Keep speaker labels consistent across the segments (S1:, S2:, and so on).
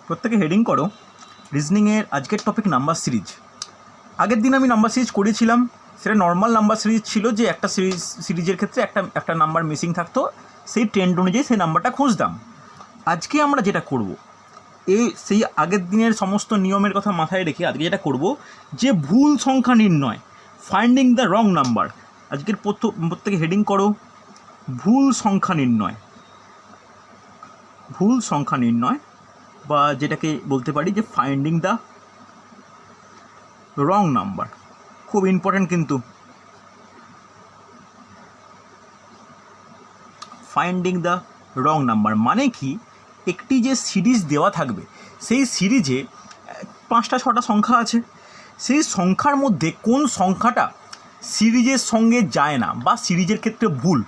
S1: প্রত্যেকে হেডিং করো রিজনিংয়ের আজকের টপিক নাম্বার সিরিজ। আগের দিন আমি নাম্বার সিরিজ করেছিলাম, সেটা নর্মাল নাম্বার সিরিজ ছিল যে একটা সিরিজের ক্ষেত্রে একটা নাম্বার মিসিং থাকতো, সেই ট্রেন্ড অনুযায়ী সেই নাম্বারটা খুঁজতাম। আজকে আমরা যেটা করব, সেই আগের দিনের সমস্ত নিয়মের কথা মাথায় রেখে আজকে যেটা করব যে ভুল সংখ্যা নির্ণয়, ফাইন্ডিং দ্য রং নাম্বার। আজকের প্রত্যেকে হেডিং করো ভুল সংখ্যা নির্ণয়। ভুল সংখ্যা নির্ণয় বা যেটাকে বলতে পারি যে ফাইন্ডিং দ্য রং নাম্বার, খুব ইম্পর্ট্যান্ট কিন্তু। ফাইন্ডিং দ্য রং নাম্বার মানে কি, একটি যে সিরিজ দেওয়া থাকবে সেই সিরিজে 5-6টা সংখ্যা আছে, সেই সংখ্যার মধ্যে কোন সংখ্যাটা সিরিজের সঙ্গে যায় না বা সিরিজের ক্ষেত্রে ভুল,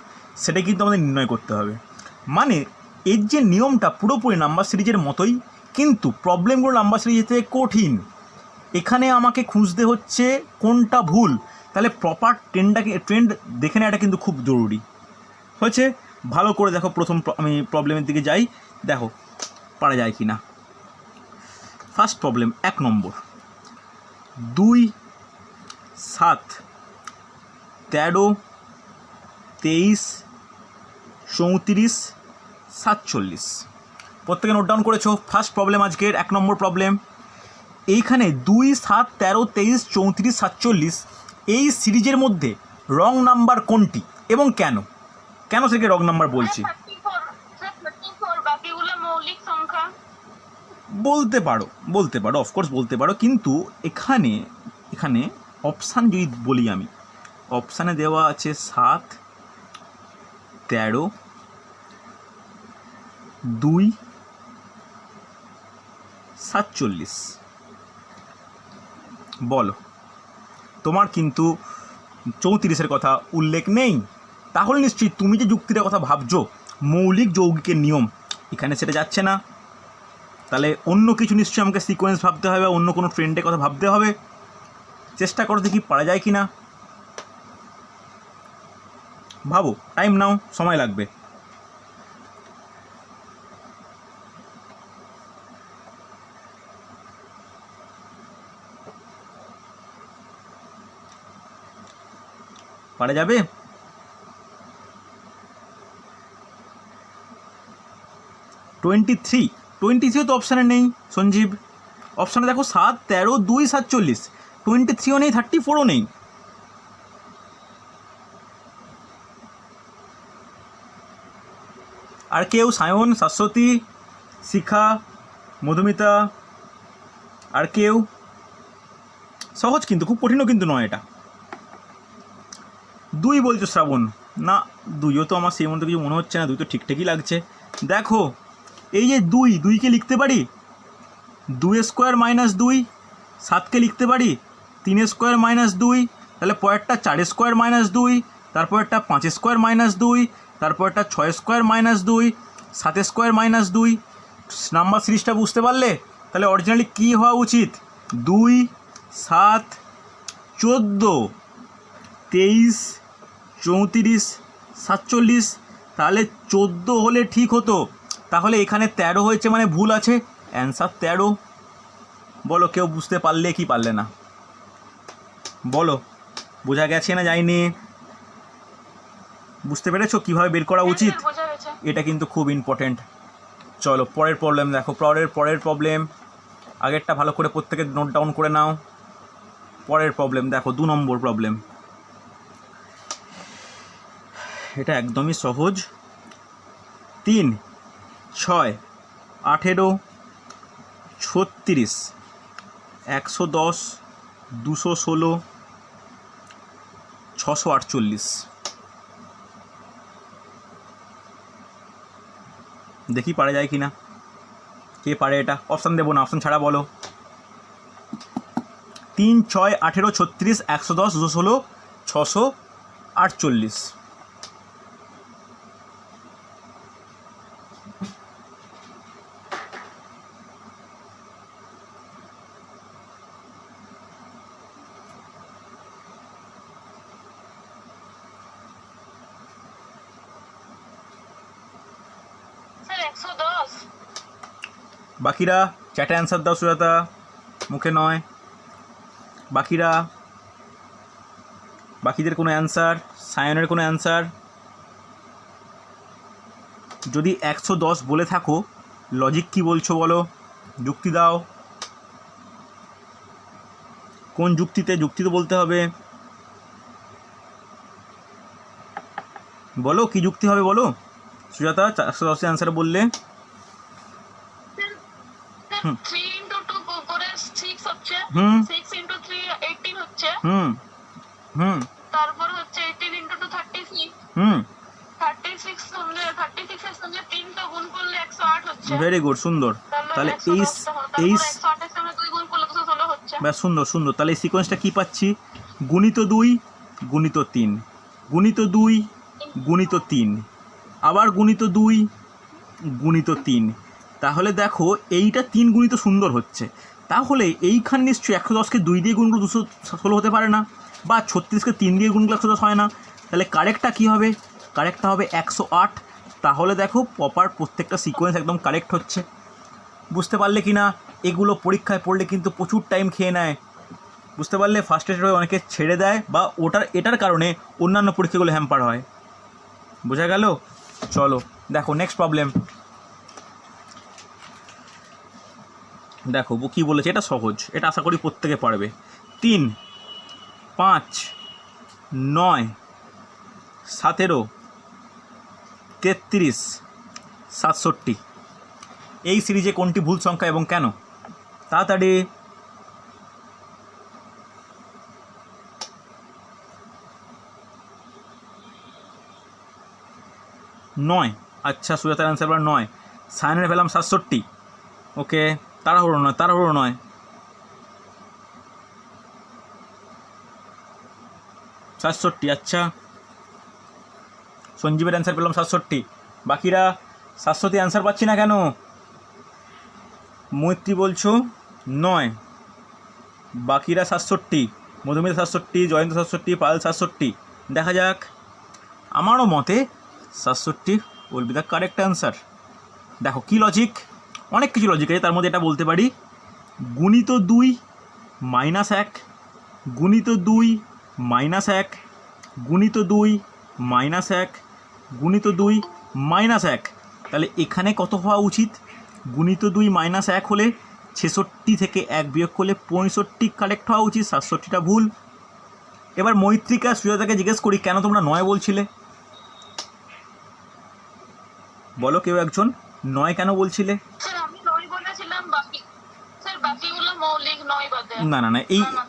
S1: সেটা কিন্তু আমাদের নির্ণয় করতে হবে। মানে এর যে নিয়মটা পুরোপুরি নাম্বার সিরিজের মতোই, কিন্তু প্রবলেমগুলো নাম্বার সিরিজের থেকে কঠিন। এখানে আমাকে খুঁজতে হচ্ছে কোনটা ভুল, তাহলে প্রপার ট্রেন্ড দেখে নেওয়াটা কিন্তু খুব জরুরি হয়েছে। ভালো করে দেখো, প্রথম আমি প্রবলেমের দিকে যাই, দেখো পারা যায় কি না। ফার্স্ট প্রবলেম 1 নম্বর, 2, 7, 13, 23, 34, 47। প্রত্যেকে নোট ডাউন করেছো? ফার্স্ট প্রবলেম আজকের 1 নম্বর প্রবলেম। এইখানে 2, 7, 13, 23, 34, 47 এই সিরিজের মধ্যে রং নাম্বার কোনটি এবং কেন সেটাকে রং নাম্বার বলছি? বলতে পারো অফকোর্স বলতে পারো, কিন্তু এখানে অপশান যদি বলি, আমি অপশানে দেওয়া আছে 7, 13, 2, 47। বলো, তোমার কিন্তু 34-এর কথা উল্লেখ নেই। তাহলে নিশ্চয়ই তুমি যে যুক্তিটার কথা ভাবছো, মৌলিক যৌগিকের নিয়ম, এখানে সেটা যাচ্ছে না। তাহলে অন্য কিছু নিশ্চয়ই আমাকে সিকোয়েন্স ভাবতে হবে, অন্য কোনো ট্রেন্ডের কথা ভাবতে হবে। চেষ্টা করো দেখি পারা যায় কি না। ভাবো, টাইম নাও, সময় লাগবে। পারা যাবে? টোয়েন্টি থ্রি তো অপশানে নেই সঞ্জীব। অপশানে দেখো 7, 13, 2, 47, 23ও নেই, 34ও নেই। আর কেউ? সায়ন, শাশ্বতী, শিখা, মধুমিতা, আর কেউ? সহজ কিন্তু, খুব কঠিনও কিন্তু নয় এটা। 2 বলছো শ্রাবণ? না, 2ও তো আমার সেই মতো কিছু মনে হচ্ছে না, 2 তো ঠিকঠাকই লাগছে। দেখো এই যে 2কে লিখতে পারি 2 স্কোয়ার মাইনাস 2, 7কে লিখতে পারি 3 স্কোয়ার মাইনাস 2, তাহলে পরেরটা 4 স্কোয়ার মাইনাস 2, তারপরেরটা 5 স্কোয়ার মাইনাস 2, তারপরেরটা 6 square minus 2, 7 square minus 2। Number সিরিজটা বুঝতে পারলে? তাহলে অরিজিনালি কী হওয়া উচিত? 2, 7, 14, 23, 34, 47। তাহলে 14 হলে ঠিক হতো, তাহলে এখানে 13 হয়েছে মানে ভুল আছে, অ্যান্সার 13। বলো কেউ বুঝতে পারলে কি পারলে না? বলো, বোঝা গেছে না যায়নি? বুঝতে পেরেছো কীভাবে বের করা উচিত? এটা কিন্তু খুব ইম্পর্টেন্ট। চলো পরের প্রবলেম দেখো, পরের প্রবলেম। আগেরটা ভালো করে প্রত্যেকে নোট ডাউন করে নাও। পরের প্রবলেম দেখো, 2 নম্বর প্রবলেম। এটা একদমই সহজ। 3, 6, 18, 36, 110, 216, 648। দেখি পারা যায় কি না। কে পারে এটা? অপশান দেবো না, অপশান ছাড়া বলো। 3, 6, 18, 36, 110, 216, 648। বাকিরা চ্যাটে অ্যান্সার দাও সুজাতা, মুখে নয়। বাকিদের কোনো অ্যান্সার? সায়নের কোনো অ্যান্সার? যদি 110 বলে থাকো, লজিক কি বলছো বলো, যুক্তি দাও। কোন যুক্তি তো বলতে হবে, বলো কি যুক্তি হবে বলো। সুজাতা 110 অ্যান্সার বললে। হুম হুম হুম হুম
S2: তারপর হচ্ছে 18 × 2 36
S1: হুম
S2: 36 সঙ্গে 36 এর সঙ্গে 3 তো গুণ করলে 108 হচ্ছে।
S1: ভেরি গুড, সুন্দর। তাহলে এই
S2: 108 এর সঙ্গে 2 গুণ করলে 216 হচ্ছে।
S1: বেশ সুন্দর সুন্দর। তাহলে এই সিকোয়েন্সটা কি পাচ্ছি? গুণিত 2 গুণিত 3 গুণিত 2 গুণিত 3 আবার গুণিত 2 গুণিত 3। তাহলে দেখো এইটা 3 গুণিত সুন্দর হচ্ছে। তাহলে এইখান নিশ্চয়ই 110কে 2 দিয়ে গুণ করলে 216 হতে পারে না, বা 36কে 3 দিয়ে গুণ করলে 110 হয় না। তাহলে কারেক্টটা কী হবে? কারেক্টটা হবে 108। তাহলে দেখো প্রপার প্রত্যেকটা সিকোয়েন্স একদম কারেক্ট হচ্ছে। বুঝতে পারলে কি না? এগুলো পরীক্ষায় পড়লে কিন্তু প্রচুর টাইম খেয়ে নেয়, বুঝতে পারলে? ফার্স্ট টেস্টে অনেকে ছেড়ে দেয়, বা এটার কারণে অন্যান্য পরীক্ষাগুলো হ্যাম্পার হয়। বোঝা গেল? চলো দেখো নেক্সট প্রবলেম। দেখো কী বলেছে, এটা সহজ, এটা আশা করি প্রত্যেকে পারবে। 3, 5, 9, 17, 33, 67 এই সিরিজে কোনটি ভুল সংখ্যা এবং কেন? তাড়াতাড়ি। নয়। আচ্ছা, সুজাতার অ্যান্সার এবার 9। সায়নের পেলাম 67। ওকে, তাড়াহুড়ো নয়। 67, আচ্ছা। সঞ্জীবের অ্যান্সার পেলাম 67। বাকিরা 67 অ্যান্সার পাচ্ছি না কেন? মৈত্রী বলছো 9, বাকিরা 67, মধুমিতা 67, জয়ন্ত 67, পায়েল 67। দেখা যাক। আমারও মতে 67 will be the correct answer. দেখো কি লজিক, অনেক কিছু লজিক আছে, তার মধ্যে এটা বলতে পারি। গুণিত 2 - 1 গুণিত 2 - 1 গুণিত 2 - 1 গুণিত 2 - 1। তাহলে এখানে কত হওয়া উচিত? গুণিত 2 - 1 হলে 66 থেকে 1 বিয়োগ করলে 65 কারেক্ট হওয়া উচিত, 67টা ভুল। এবার মৈত্রিকা সুজাতাকে জিজ্ঞেস করি, কেন তোমরা 9 বলছিলে? বলো কেউ একজন, 9 কেন বলছিলে? না,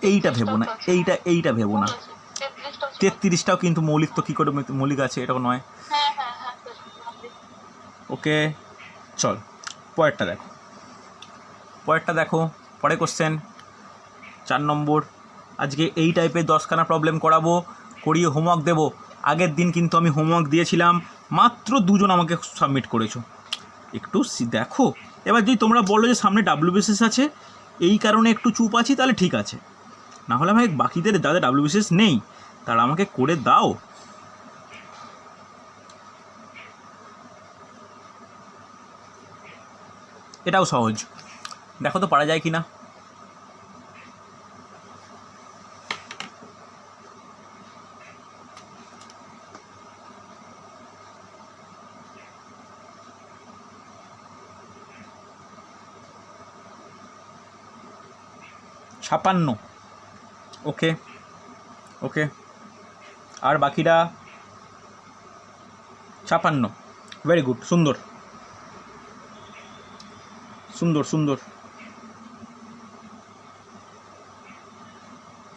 S1: এইটা ভেবো না, এইটা ভেবো না। 33টাও কিন্তু মৌলিক, তো কী করে মৌলিক আছে? এটাও নয়। ওকে, চল পরেরটা দেখো। পরে কোশ্চেন 4 নম্বর। আজকে এই টাইপের 10খানা প্রবলেম করিয়ে হোমওয়ার্ক দেবো। আগের দিন কিন্তু আমি হোমওয়ার্ক দিয়েছিলাম, মাত্র 2 জন আমাকে সাবমিট করেছো। একটু দেখো। এবার যদি তোমরা বলো যে সামনে WBCS আছে, এই কারণে একটু চুপ আছি, তাহলে ঠিক আছে। না হলে ভাই বাকিদের যাদের WBCS নেই তারা আমাকে করে দাও। এটাও সহজ, দেখো তো পারা যায় কি না। ছাপান্ন। ওকে, আর বাকিরা 56। ভেরি গুড, সুন্দর।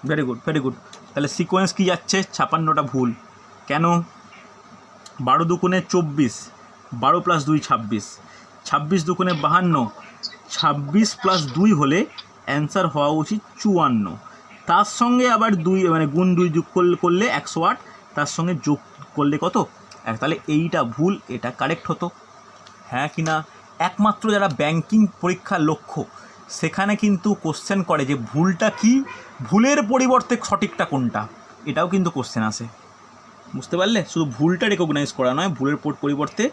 S1: Very good. তাহলে সিকোয়েন্স কি যাচ্ছে? 56টা ভুল। কেন? 12 দুগুণে 24, 12 + 2 26, 26 দুগুণে 52, 26 + 2 হলে অ্যান্সার হওয়া উচিত 54। তার সঙ্গে আবার 2 মানে গুণ 2 যোগ করলে 108, তার সঙ্গে যোগ করলে কত? তাহলে এইটা ভুল, এটা কারেক্ট হতো। হ্যাঁ কি না? একমাত্র যারা ব্যাংকিং পরীক্ষার লক্ষ্য, সেখানে কিন্তু কোশ্চেন করে যে ভুলটা কি, ভুলের পরিবর্তে সঠিকটা কোনটা, এটাও কিন্তু কোশ্চেন আসে। বুঝতে পারলে? শুধু ভুলটা রেকগনাইজ করা নয়, ভুলের পরিবর্তে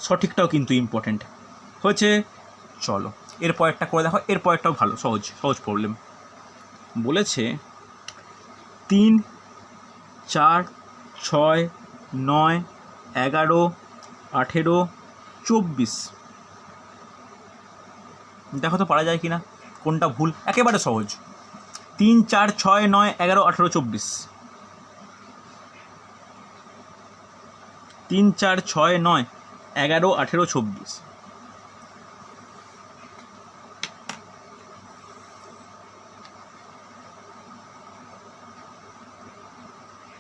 S1: সঠিকটাও কিন্তু ইম্পর্টেন্ট হয়েছে। চলো এরপরেরটা করে দেখো, এরপরেরটাও ভালো, সহজ সহজ প্রবলেম। বলেছে 3, 4, 6, 9, 11, 18, 24। দেখো তো পারা যায় কি না, কোনটা ভুল। একেবারে সহজ, 3, 4, 6, 9, 11, 18, 24। 3, 4, 6, 9, 11, 18, 24।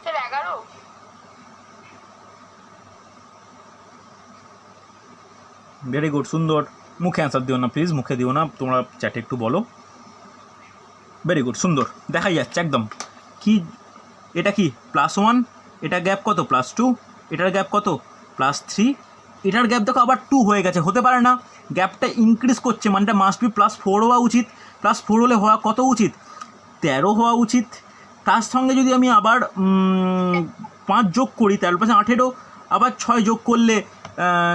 S2: স্যার 11।
S1: ভেরি গুড, সুন্দর। মুখে অ্যান্সার দিও না প্লিজ, মুখে দিও না, তোমরা চ্যাটে একটু বলো। ভেরি গুড, সুন্দর, দেখাই যাচ্ছে একদম। কি এটা কি +1, এটা গ্যাপ কত +2, এটার গ্যাপ কত +3, এটার গ্যাপ দেখো আবার 2 হয়ে গেছে। হতে পারে না, গ্যাপটা ইনক্রিজ করছে, মানটা মাস্ট বি +4 হওয়া উচিত। +4 হলে হওয়া কত উচিত, 13 হওয়া উচিত। তার সঙ্গে যদি আমি আবার 5 যোগ করি, 13 + 18, আবার 6 যোগ করলে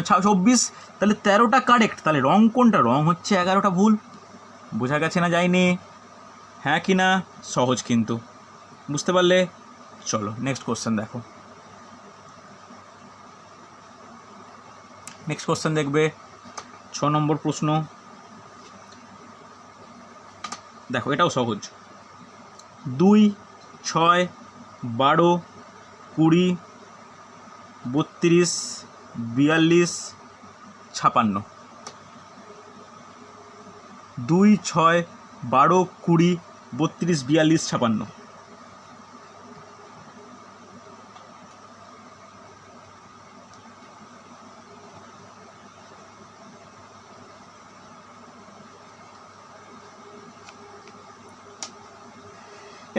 S1: 24, তাহলে 13টা কারেক্ট। তাহলে রং কোনটা, রং হচ্ছে 11টা ভুল। বোঝা গেছে না যায়নি, হ্যাঁ কি না? সহজ কিন্তু, বুঝতে পারলে? চলো নেক্সট কোশ্চেন দেখো। নেক্সট কোশ্চেন দেখবে 6 নম্বর প্রশ্ন। দেখো এটাও সহজ। 2, 6, 12, 20, 32, 42, 56। 2, 6, 12, 20, 32, 42, 56।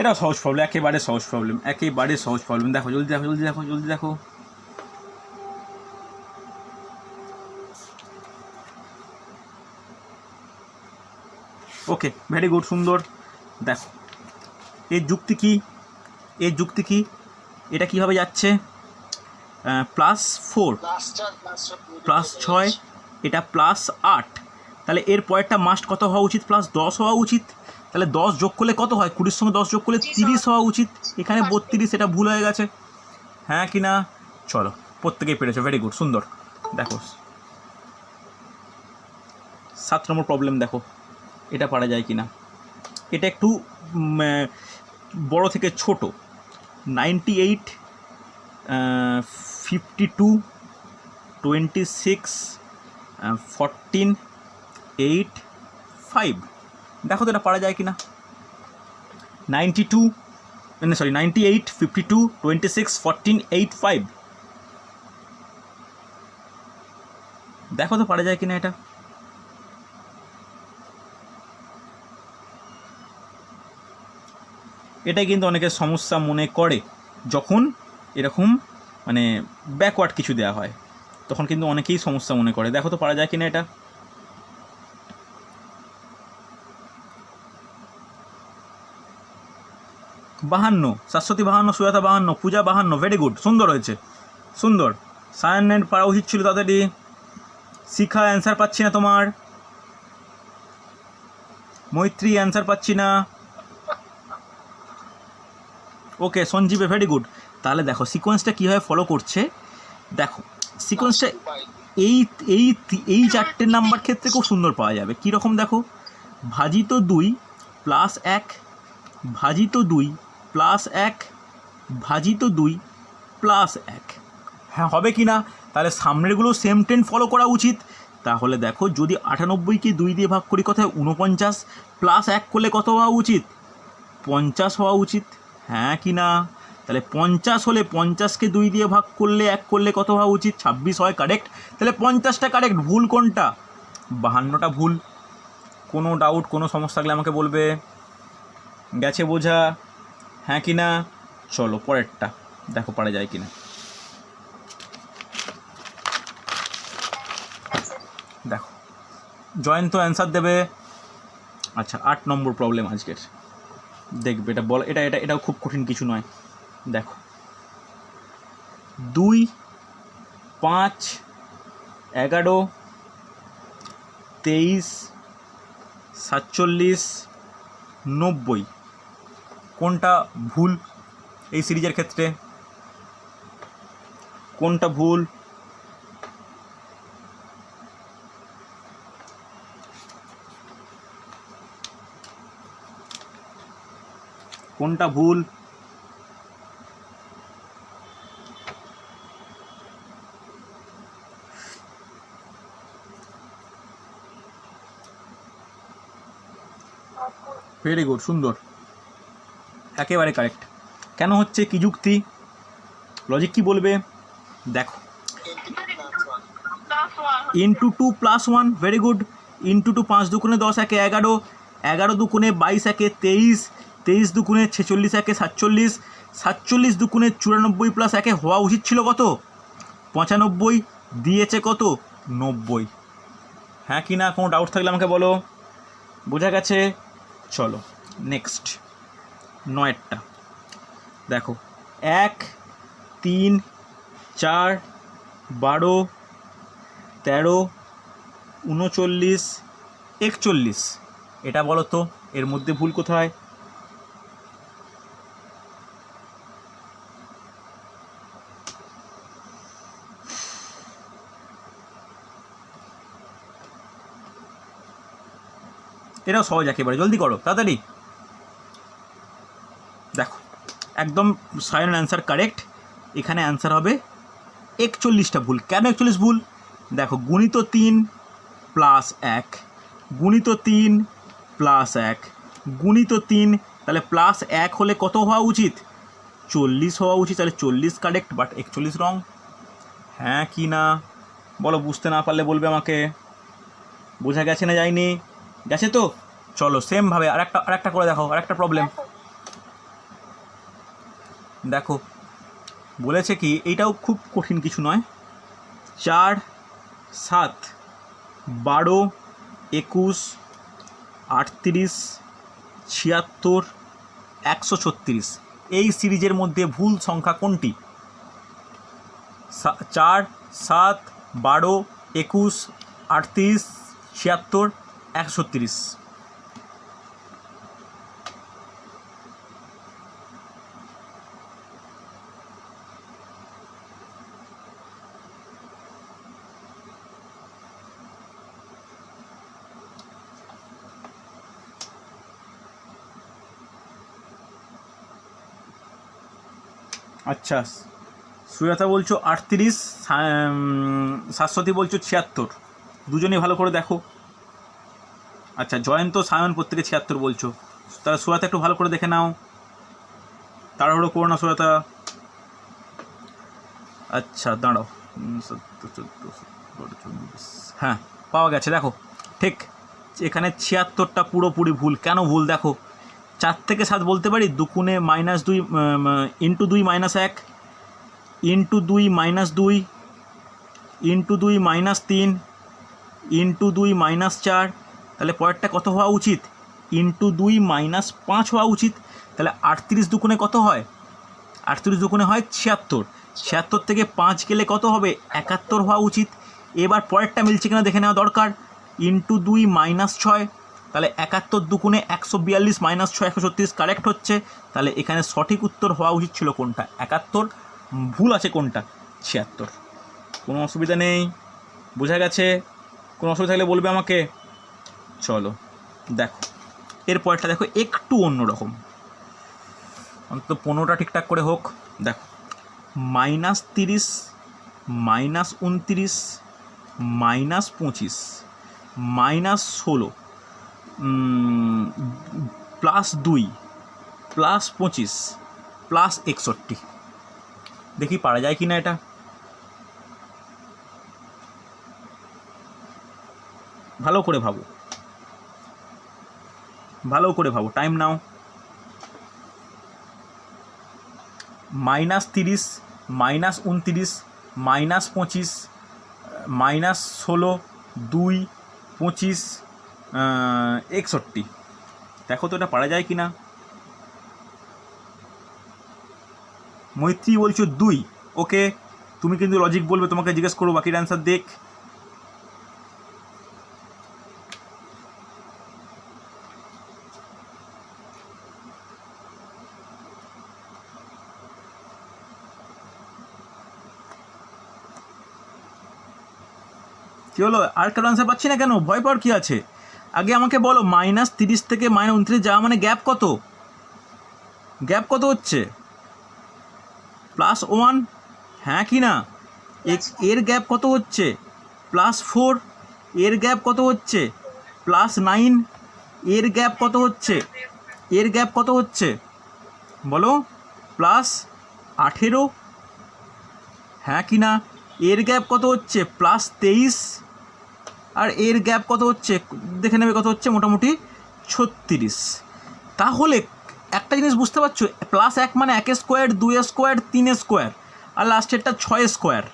S1: এটা সহজ প্রবলেম, একেবারে সহজ প্রবলেম, একেবারে সহজ প্রবলেম। দেখো জলদি দেখো, জলদি দেখো, জলদি দেখো। ওকে, ভেরি গুড, সুন্দর। দেখো এর যুক্তি কি, এর যুক্তি কি, এটা কীভাবে যাচ্ছে, +4 +6, এটা +8, তাহলে এর পরেরটা মাস্ট কত হওয়া উচিত, +10 হওয়া উচিত। তাহলে 10 যোগ করলে কত হয়, 20-র সঙ্গে 10 যোগ করলে 30 হওয়া উচিত। এখানে 32, এটা ভুল হয়ে গেছে, হ্যাঁ কি না? চলো, প্রত্যেকেই পেরেছো, ভেরি গুড, সুন্দর। দেখো 7 নম্বর প্রবলেম, দেখো এটা পারা যায় কি না। এটা একটু বড় থেকে ছোট। 98, 52, 26, 14, 8, 5। দেখো তো এটা পারা যায় কি না। 98, 52, 26, 14, 8, 5। দেখো তো পারা যায় কি না এটা। এটাই কিন্তু অনেকের সমস্যা মনে করে, যখন এরকম মানে ব্যাকওয়ার্ড কিছু দেওয়া হয়, তখন কিন্তু অনেকেই সমস্যা মনে করে। দেখো তো পারা যায় কিনা এটা। বাহান্ন, শাশ্বতী 52, সুজাতা 52, পূজা 52। ভেরি গুড, সুন্দর হয়েছে, সুন্দর। সায়ানের পারা উচিত ছিল তাদেরই। শিখা অ্যান্সার পাচ্ছি না তোমার। মৈত্রী অ্যান্সার পাচ্ছি না। ওকে, সঞ্জীবে, ভেরি গুড। তাহলে দেখো সিকোয়েন্সটা কীভাবে ফলো করছে, দেখো সিকোয়েন্সটা এই এই এই 4টে নাম্বার ক্ষেত্রে খুব সুন্দর পাওয়া যাবে। কীরকম দেখো, ভাজিত 2 + 1, ভাজিত 2 + 1, ভাজিত 2 + 1। হ্যাঁ হবে কি না, তাহলে সামনেরগুলো সেম ট্রেন্ড ফলো করা উচিত। তাহলে দেখো যদি 98কে 2 দিয়ে ভাগ করি কত হয়, 49, +1 করলে কত হওয়া উচিত, 50 হওয়া উচিত, হ্যাঁ কি না? তাহলে 50 হলে 50কে 2 দিয়ে ভাগ করলে 1 করলে কত হওয়া উচিত, 26 হয়, কারেক্ট। তাহলে 50টা কারেক্ট, ভুল কোনটা, 52টা ভুল। কোনো ডাউট, কোনো সমস্যা থাকলে আমাকে বলবে। গেছে বোঝা, হ্যাঁ কি না? চলো পরেরটা দেখো পারা যায় কি না। দেখো জয়ন্ত অ্যান্সার দেবে। আচ্ছা 8 নম্বর প্রবলেম আজকের, দেখবে এটা বল, এটাও খুব কঠিন কিছু নয়। দেখো 2, 5, 11, 23, 47, 90 কোনটা ভুল এই সিরিজের ক্ষেত্রে? কোনটা ভুল? কোনটা ভুল? ভেরি গুড, সুন্দর, একেবারে কারেক্ট। কেন হচ্ছে, কি যুক্তি, লজিক কি বলবে? দেখো, ইন্টু 2 + 1, ভেরি গুড। ইন্টু 2, 5 দুগুণে 10, একে 11, 11 দুগুণে 22, একে 23, 23 দুগুণে 46, একে 47, 47 দুগুণে 94 প্লাস একে হওয়া উচিত ছিল কত? 95, দিয়েছে কত? 90। হ্যাঁ কি না? কোনো ডাউট থাকলে আমাকে বলো। বোঝা গেছে? চলো নেক্সট, 9টা দেখো, 1, 3, 4, 12, 13, 39, 41। এটা বলো তো এর মধ্যে ভুল কোথায়? এটাও সহজ, একেবারে জলদি করো, তাড়াতাড়ি। দেখো একদম সায়ন অ্যান্সার কারেক্ট। এখানে অ্যান্সার হবে 41টা ভুল। কেন 41 ভুল? দেখো, গুণিত 3 + 1, গুণিত 3 + 1, গুণিত 3, তাহলে +1 হলে কত হওয়া উচিত? 40 হওয়া উচিত। তাহলে 40 কারেক্ট, বাট 41 রং। হ্যাঁ কি না বলো, বুঝতে না পারলে বলবে আমাকে। বোঝা গেছে না যায়নি? গেছে তো? চলো সেমভাবে আরেকটা করে দেখো, আরেকটা প্রবলেম দেখো। বলেছে কি, এইটাও খুব কঠিন কিছু নয়। 4, 7, 12, 21, 38, 76, 136 এই সিরিজের মধ্যে ভুল সংখ্যা কোনটি? 4, 7, 12, 21, 38, 76, 136। আচ্ছা, সুজাতা বলছো 38, শাশ্বতী বলছো 76, দুজনেই ভালো করে দেখো। আচ্ছা, জয়ন্ত সায়ন প্রত্যেকে 76 বলছো, তাহলে সুজাতা একটু ভালো করে দেখে নাও, তাড়াহুড়ো করো না সুজাতা। আচ্ছা দাঁড়াও, 17, 14, 24, হ্যাঁ পাওয়া গেছে। দেখো ঠিক, এখানে 76টা পুরোপুরি ভুল। কেন ভুল দেখো, 4 থেকে 7 বলতে পারি, দুকুণে -2, ইন্টু 2 - 1, ইন্টু 2 - 2, ইন্টু 2 - 3, ইন্টু 2 - 4, তাহলে পরেরটা কত হওয়া উচিত? ইন্টু 2 - 5 হওয়া উচিত। তাহলে 38 দুকুণে কত হয়? 38 দুকুণে হয় 76। 76 থেকে 5 গেলে কত হবে? 71 হওয়া উচিত। এবার পরেরটা মিলছে কিনা দেখে নেওয়া দরকার। ইন্টু 2 - 6, তাহলে 71 দুকুণে 142, -6, 136 কারেক্ট হচ্ছে। তাহলে এখানে সঠিক উত্তর হওয়া উচিত ছিল কোনটা? 71। ভুল আছে কোনটা? 76। কোনো অসুবিধা নেই, বোঝা গেছে? কোনো অসুবিধা থাকলে বলবে আমাকে। চলো দেখো, এরপরটা দেখো একটু অন্যরকম, অন্তত 15টা ঠিকঠাক করে হোক। দেখো, -30, -29, -25, -16, +2, +25, +61। দেখি পারা যায় কি না এটা। ভালো করে ভাবো, ভালো করে ভাবো, টাইম নাও। -30, -29, -25, -16, 2, 25, 61। দেখো তো এটা পারা যায় কি না। মৈত্রী বলছো 2। ওকে, তুমি কিন্তু লজিক বলবে, তোমাকে জিজ্ঞেস করবো বাকির অ্যান্সার দেখ। কী হলো? আর কারো আনসার পাচ্ছি না কেন? ভয় পাওয়ার কী আছে? আগে আমাকে বলো, -30 থেকে -29 যাওয়া মানে গ্যাপ কত? গ্যাপ কত হচ্ছে? +1, হ্যাঁ কি না? এর গ্যাপ কত হচ্ছে? +4, এর গ্যাপ কত হচ্ছে? +9, এর গ্যাপ কত হচ্ছে? এর গ্যাপ কত হচ্ছে বলো? +18, হ্যাঁ কি না? এর গ্যাপ কত হচ্ছে? +23, আর এর গ্যাপ কত হচ্ছে দেখে নেবে কত হচ্ছে, মোটামুটি 36। তাহলে একটা জিনিস বুঝতে পারছো, +1 মানে 1 স্কোয়ার, 2 স্কোয়ার, 3 স্কোয়ার, আর লাস্টেরটা 6 স্কোয়ার।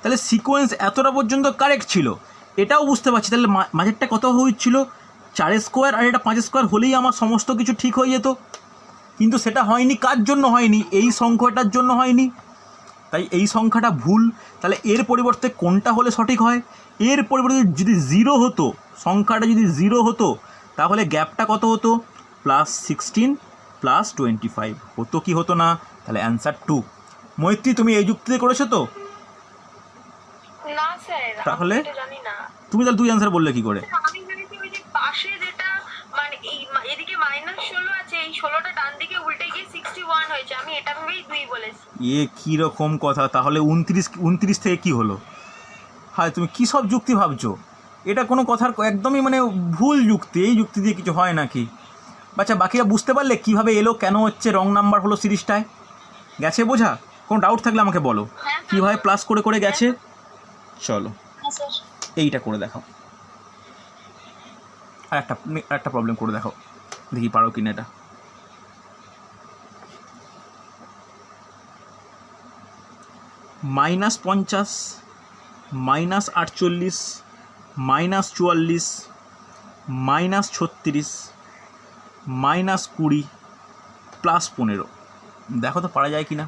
S1: তাহলে সিকোয়েন্স এতটা পর্যন্ত কারেক্ট ছিল, এটাও বুঝতে পারছি। তাহলে মাঝেরটা কত হয়েছিল? 4 স্কোয়ার, আর এটা 5 স্কোয়ার হলেই আমার সমস্ত কিছু ঠিক হয়ে যেত। কিন্তু সেটা হয়নি। কার জন্য হয়নি? এই সংখ্যাটার জন্য হয়নি। তাই এই সংখ্যাটা ভুল। তাহলে এর পরিবর্তে কোনটা হলে সঠিক হয়? এর পরিবর্তে যদি 0 হতো, সংখ্যাটা যদি 0 হতো, তাহলে গ্যাপটা কত হতো? +16 +25 হতো কি হতো না? তাহলে অ্যান্সার 2। মৈত্রী, তুমি এই যুক্তিতে করেছো তো?
S2: না স্যার,
S1: তাহলে
S2: আমি জানি না।
S1: তুমি তাহলে 2 অ্যান্সার বললে কি করে?
S2: আমি জানিছি ওই যে পাশে যেটা মানে এই এদিকে -16 আছে, এই 16টা ডান দিকে উল্টে গিয়ে 61 হয়েছে, আমি এটা ভেবেই 2 বলেছি।
S1: কী রকম কথা? তাহলে 29 থেকে কি হলো? হ্যাঁ, তুমি কী সব যুক্তি ভাবছো? এটা কোনো কথার একদমই মানে ভুল যুক্তি। এই যুক্তি দিয়ে কিছু হয় নাকি? বাচ্চা, বাকিরা বুঝতে পারলে কীভাবে এলো, কেন হচ্ছে রং নাম্বার হলো সিরিজটায়? গেছে বোঝা? কোনো ডাউট থাকলে আমাকে বলো, কীভাবে প্লাস করে করে গেছে। চলো এইটা করে দেখাও, আর একটা প্রবলেম করে দেখাও, দেখি পারো কিনা এটা। -50, -48, -44, -36, -20, +15। দেখো তো পারা যায় কি না।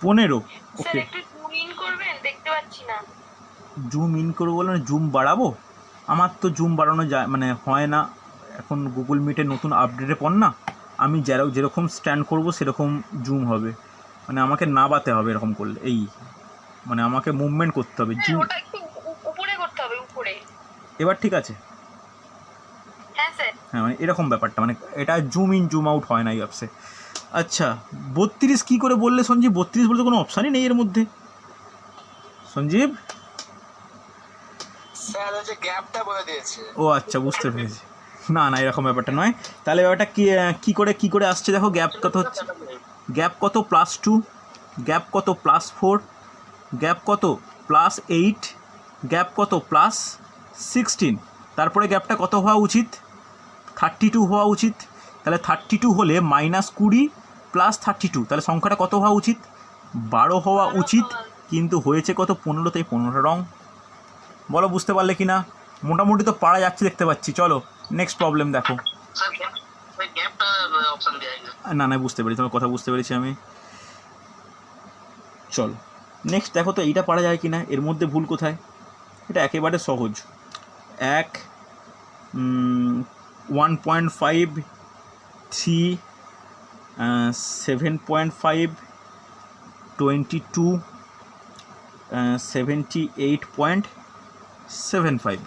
S1: পনেরো।
S2: স্যার
S1: ওকে,
S2: একটু জুম ইন করবেন, দেখতে পাচ্ছি না।
S1: জুম ইন করবো বলে জুম বাড়াবো? আমার তো জুম বাড়ানো যায় মানে হয় না। এখন গুগল মিটের নতুন আপডেটে পর না, আমি যেরকম স্ট্যান্ড করব সেরকম জুম হবে। মানে আমাকে নাবাতে হবে এরকম করলে, এই মানে আমাকে মুভমেন্ট করতে হবে।
S2: স্যার
S1: জুম
S2: ওটা একটু উপরে করতে হবে, উপরে।
S1: এবার ঠিক আছে?
S2: হ্যাঁ স্যার।
S1: হ্যাঁ, মানে এরকম ব্যাপারটা, মানে এটা জুম ইন জুম আউট হয় না এই অ্যাপসে। আচ্ছা, 32 কী করে বললে সঞ্জীব? 32 বলতে কোনো অপশানই নেই এর মধ্যে। সঞ্জীব,
S3: স্যার ওই যে গ্যাপটা বলে দিয়েছে।
S1: ও আচ্ছা, বুঝতে পেরেছি। না না, এরকম ব্যাপারটা নয়। তাহলে ব্যাপারটা কী করে আসছে দেখো। গ্যাপ কত হচ্ছে? গ্যাপ কত? +2, গ্যাপ কত? +4, গ্যাপ কত? +8, গ্যাপ কত? +16। তারপরে গ্যাপটা কত হওয়া উচিত? 32 হওয়া উচিত। তাহলে 32 হলে -20 +32, তাহলে সংখ্যাটা কত হওয়া উচিত? 12 হওয়া উচিত, কিন্তু হয়েছে কত? 15। তাই 15টা রং। বলো বুঝতে পারলে কি না? মোটামুটি তো পারা যাচ্ছে দেখতে পাচ্ছি। চলো নেক্সট প্রবলেম দেখো।
S3: স্যার গ্যাপটা অপশন দেয়া যায়
S1: না না, বুঝতে পেরেছি, তোমার কথা বুঝতে পেরেছি আমি। চলো নেক্সট দেখো তো এইটা পারা যায় কি না, এর মধ্যে ভুল কোথায়। এটা একেবারে সহজ। 1.5, 3, 7.5, 22, 78.75।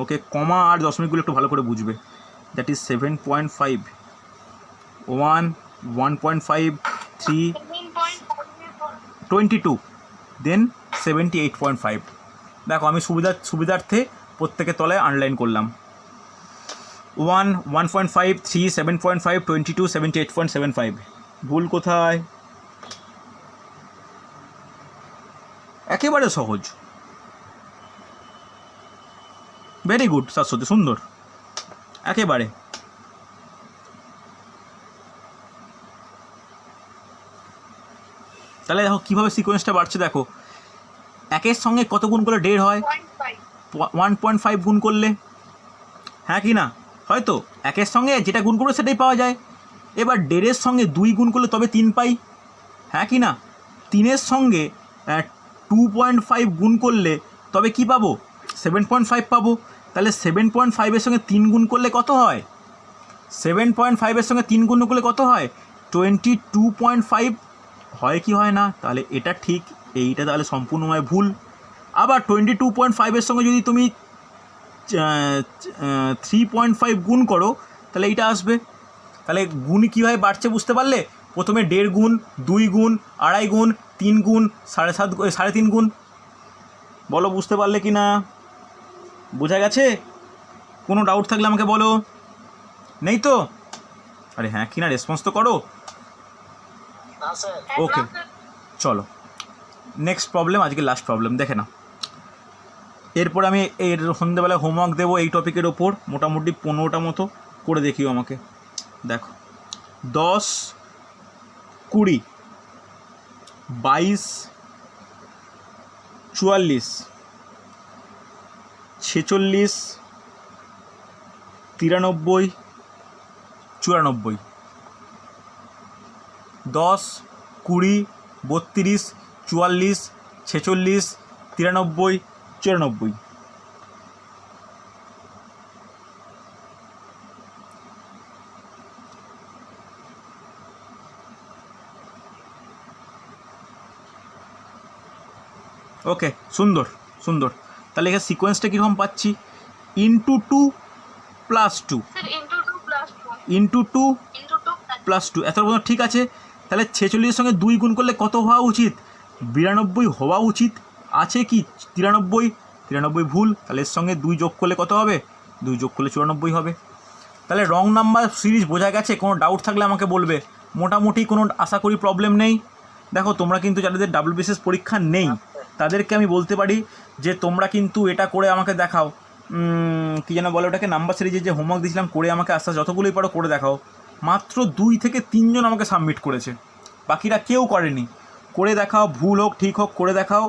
S1: ওকে, কমা আর দশমিকগুলো একটু ভালো করে বুঝবে। দ্যাট ইজ 7.5, 1, 1.5, 3, 22, দেন 78.5। দেখো আমি সুবিধার্থে প্রত্যেকের তলায় আনলাইন করলাম। 1, 1.5, 3, 7.5, 22, 78.75। ভুল কোথায়? একেবারে সহজ। ভেরি গুড শাশ্বতী, সুন্দর একেবারে। তাহলে দেখো কীভাবে সিকোয়েন্সটা বাড়ছে। দেখো 1-এর সঙ্গে কত গুণ করলে 1.5 হয়? 1.5 গুণ করলে, হ্যাঁ কি না? হয়তো একের সঙ্গে যেটা গুণ করবে সেটাই পাওয়া যায়। এবার 1.5-এর সঙ্গে 2 গুণ করলে তবে 3 পাই, হ্যাঁ কি না? 3-এর সঙ্গে 2.5 গুণ করলে তবে কি পাবো? 7.5 পাবো। তাহলে 7.5-এর সঙ্গে 3 গুণ করলে কত হয়? 7.5-এর সঙ্গে 3 গুণ করলে কত হয়? 22.5 হয় কি হয় না? তাহলে এটা ঠিক, এইটা তাহলে সম্পূর্ণভাবে ভুল। আবার 22.5-এর সঙ্গে যদি তুমি 3.5 গুণ করো তাহলে এইটা আসবে। তাহলে গুণ কীভাবে বাড়ছে বুঝতে পারলে? প্রথমে 1.5 গুণ, 2 গুণ, 2.5 গুণ, 3 গুণ, 3.5 গুণ। বলো বুঝতে পারলে কি না? বোঝা গেছে? কোনো ডাউট থাকলে আমাকে বলো। নেই তো? আরে হ্যাঁ কি না, রেসপন্স তো করো।
S3: না স্যার।
S1: ওকে, চলো নেক্সট প্রবলেম, আজকে লাস্ট প্রবলেম দেখে না। এরপর আমি এর সন্ধ্যেবেলা হোমওয়ার্ক দেবো এই টপিকের ওপর, মোটামুটি 15টা মতো করে দেখিও আমাকে। দেখো 10, 20, 22, 44, 46, 93, 94। 10, 20, 32, 44, 46, 93, 94। ওকে, সুন্দর সুন্দর। তাহলে এখানে সিকোয়েন্সটা কীরকম পাচ্ছি? Into 2 plus 2,
S2: sir into 2 plus 2
S1: into 2
S2: into 2
S1: plus 2, এত পর্যন্ত ঠিক আছে। তাহলে 46-এর সঙ্গে 2 গুণ করলে কত হওয়া উচিত? 92 হওয়া উচিত। আছে কি 93? 93 ভুল। তাহলে এর সঙ্গে 2 যোগ করলে কত হবে? 2 যোগ করলে 94 হবে। তাহলে রং নাম্বার সিরিজ বোঝা গেছে? কোনো ডাউট থাকলে আমাকে বলবে। মোটামুটি কোনো আশা করি প্রবলেম নেই। দেখো তোমরা কিন্তু যাদের WBCS পরীক্ষা নেই তাদেরকে আমি বলতে পারি যে তোমরা কিন্তু এটা করে আমাকে দেখাও, কী যেন বলে ওটাকে, নাম্বার সিরিজের যে হোমওয়ার্ক দিয়েছিলাম করে আমাকে আস্তে আস্তে যতগুলোই পারো করে দেখাও। মাত্র 2 থেকে 3 জন আমাকে সাবমিট করেছে, বাকিরা কেউ করেনি। করে দেখাও, ভুল হোক ঠিক হোক করে দেখাও।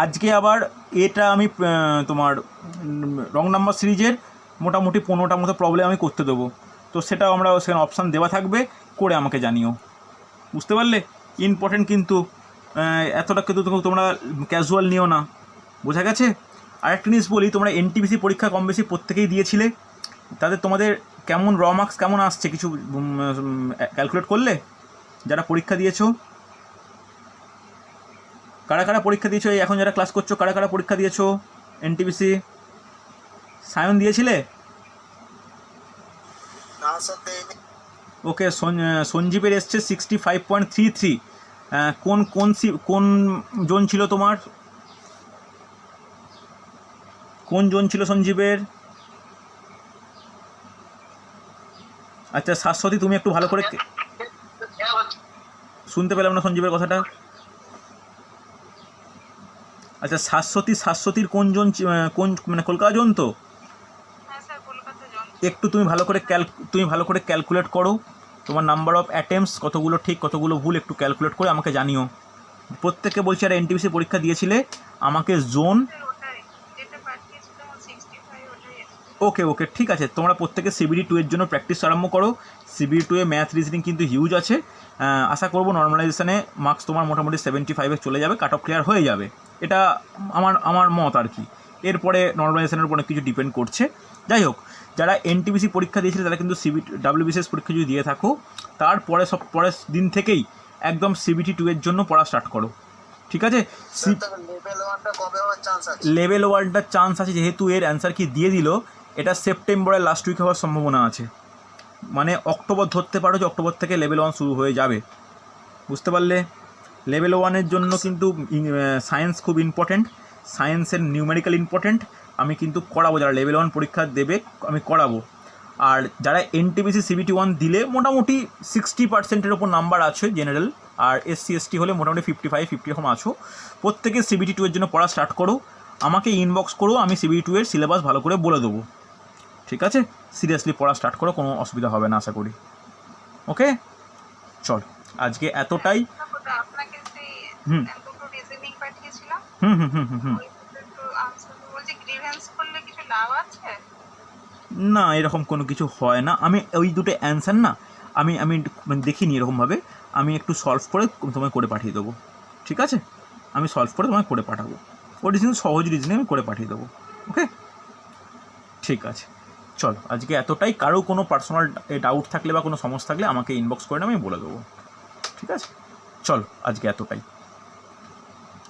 S1: আজকে আবার এটা আমি তোমার রং নাম্বার সিরিজের মোটামুটি 15টা মতো প্রবলেম আমি করতে দেবো। তো সেটাও আমরা সেখানে অপশান দেওয়া থাকবে, করে আমাকে জানিও। বুঝতে পারলে? ইম্পর্টেন্ট কিন্তু, এতটা কিন্তু তোমরা ক্যাজুয়াল নিও না। বোঝা গেছে? আরেকটা জিনিস বলি, তোমরা NTPC পরীক্ষা কম বেশি প্রত্যেকেই দিয়েছিলে, তাদের তোমাদের কেমন র মার্কস কেমন আসছে কিছু ক্যালকুলেট করলে? যারা পরীক্ষা দিয়েছো, কারা কারা পরীক্ষা দিয়েছো, এই এখন যারা ক্লাস করছো কারা কারা পরীক্ষা দিয়েছো NTPC? সায়ন দিয়েছিলে?
S3: না স্যার দেইনি।
S1: ওকে, সঞ্জীবের এসছে 65.33। কোন কোন কোন জোন ছিল তোমার? কোন জোন ছিল সঞ্জীবের? আচ্ছা শাশ্বতী, তুমি একটু ভালো করে শুনতে পেলাম না সঞ্জীবের কথাটা। আচ্ছা শাশ্বতীর কোন জোন, কোন মানে কলকাতা জোন তো?
S2: হ্যাঁ স্যার কলকাতা জন।
S1: একটু তুমি ভালো করে ক্যালকুলেট করো তোমার নাম্বার অফ অ্যাটেম্পটস কতগুলো ঠিক কতগুলো ভুল, একটু ক্যালকুলেট করে আমাকে জানিও। প্রত্যেককে বলছি আর NTPC পরীক্ষা দিয়েছিলে আমাকে জোন। ওকে ওকে ঠিক আছে, তোমরা প্রত্যেকে CBD 2 এর জন্য প্র্যাকটিস আরম্ভ করো। CBD 2 এ ম্যাথ রিজনিং কিন্তু হিউজ আছে। আশা করবো নর্মালাইজেশনে মার্কস তোমার মোটামুটি 75-এ চলে যাবে, কাট অফ ক্লিয়ার হয়ে যাবে। এটা আমার মত আর কি। এরপরে নর্মালাইজেশনের উপর অনেক কিছু ডিপেন্ড করছে। যাই হোক, যারা NTPC পরীক্ষা দিয়েছিলে তারা কিন্তু WBCS পরীক্ষা যদি দিয়ে থাকো তারপরে পরের দিন থেকেই একদম CBT 2 এর জন্য পড়া স্টার্ট করো, ঠিক আছে?
S3: লেভেল 1টা কবে হওয়ার চান্স আছে?
S1: লেভেল 1টার চান্স আছে, যেহেতু এর অ্যান্সার কি দিয়ে দিল, এটা সেপ্টেম্বরের লাস্ট উইক হওয়ার সম্ভাবনা আছে। মানে অক্টোবর ধরতে পারো যে অক্টোবর থেকে লেভেল 1 শুরু হয়ে যাবে। বুঝতে পারলে? লেভেল 1-এর জন্য কিন্তু সায়েন্স খুব ইম্পর্ট্যান্ট, সায়েন্সের নিউমেরিক্যাল ইম্পর্ট্যান্ট। আমি কিন্তু করাবো, যারা লেভেল 1 পরীক্ষা দেবে আমি করাবো। আর যারা NTPC CBT 1 দিলে মোটামুটি 60%-এর ওপর নাম্বার আছে জেনারেল, আর SC ST হলে মোটামুটি 55-50 এরকম আছো। প্রত্যেকে CBT 2 এর জন্য পড়া স্টার্ট করো, আমাকে ইনবক্স করো, আমি CBT 2 এর সিলেবাস ভালো করে বলে দেবো, ঠিক আছে? সিরিয়াসলি পড়া স্টার্ট করো, কোনো অসুবিধা হবে না আশা করি। ওকে চল, আজকে এতটাই।
S2: আপনাকে সেই দুটো রিজনিং পাঠিয়েছিলাম,
S1: হুম
S2: একটু আনসার বলছি, গ্রিভেন্স করলে কিছু লাভ আছে?
S1: না, এরকম কোনো কিছু হয় না। আমি ওই দুটো অ্যান্সার না আমি আমি মানে দেখিনি এরকমভাবে, আমি একটু সলভ করে তোমায় করে পাঠিয়ে দেবো, ঠিক আছে? আমি সলভ করে তোমায় করে পাঠাবো, ওই রিজনিং সহজ রিজনিং আমি করে পাঠিয়ে দেবো, ওকে? ঠিক আছে, চলো আজকে এতটাই। কারো কোনো পার্সোনাল ডাউট থাকলে বা কোনো সমস্যা থাকলে আমাকে ইনবক্স করে আমি বলে দেবো, ঠিক আছে? চলো আজকে এতটাই।